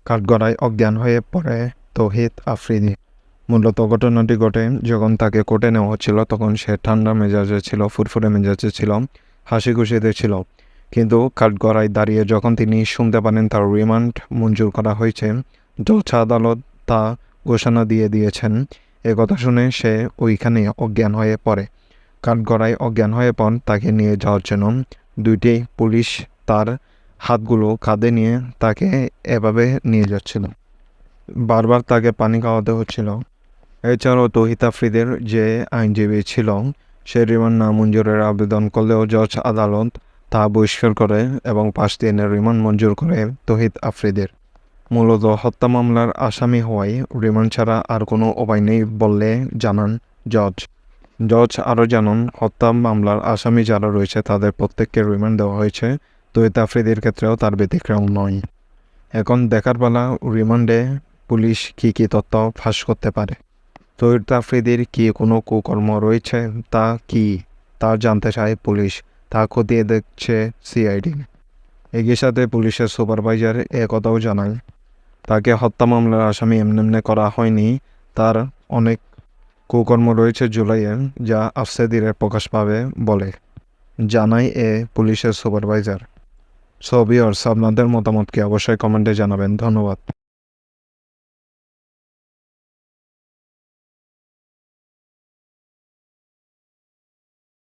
কাঠগড়ায় অজ্ঞান হয়ে পড়ে তৌহিদ আফ্রিদি। মূলত ঘটনাটি ঘটে যখন তাকে কোর্টে নেওয়া হচ্ছিল, তখন সে ঠান্ডা মেজাজে ছিল, ফুরফুরে মেজাজে ছিল, হাসি খুশিতে ছিল। কিন্তু কাঠগড়ায় দাঁড়িয়ে যখন তিনি শুনতে পারেন তার রিমান্ড মঞ্জুর করা হয়েছে, জজ আদালত তা ঘোষণা দিয়ে দিয়েছেন, কথা শুনে সে ওইখানে অজ্ঞান হয়ে পড়ে। কাঠগড়ায় অজ্ঞান হয়ে পড়ে তাকে নিয়ে যাওয়ার জন্য দুইটি পুলিশ তার হাতগুলো কাঁধে নিয়ে তাকে এভাবে নিয়ে যাচ্ছিল, বারবার তাকে পানি খাওয়াতে হচ্ছিল। এছাড়াও তৌহিদ আফ্রিদির যে আইনজীবী ছিল সে রিমান্ড নামঞ্জুরের আবেদন করলেও জজ আদালত তা বহিষ্কার করে এবং 5 দিনের রিমান্ড মঞ্জুর করে তৌহিদ আফ্রিদির। মূলত হত্যা মামলার আসামি হওয়ায় রিমান্ড ছাড়া আর কোনো উপায় নেই বললে জানান জজ। জজ আরও জানান, হত্যা মামলার আসামি যারা রয়েছে তাদের প্রত্যেককে রিমান্ড দেওয়া হয়েছে, তৌহিদ আফ্রিদির ক্ষেত্রেও তার ব্যতিক্রম নয়। এখন দেখার পালা রিমান্ডে পুলিশ কী কী তথ্য ফাঁস করতে পারে। তৌহিদ আফ্রিদির কি কোনো কুকর্ম রয়েছে, তা কি তা জানতে চায় পুলিশ, তা খতিয়ে দেখছে সিআইডি। একই সাথে পুলিশের সুপারভাইজার কথাও জানায়, তাকে হত্যা মামলার আসামি এমনি করা হয়নি, তার অনেক কুকর্ম রয়েছে জুলাইয়ে, যা আস্তে ধীরে প্রকাশ পাবে বলে জানায় পুলিশের সুপারভাইজার। সো ভিউয়ার্স, আপনাদের মতামতকে অবশ্যই কমেন্টে জানাবেন। ধন্যবাদ।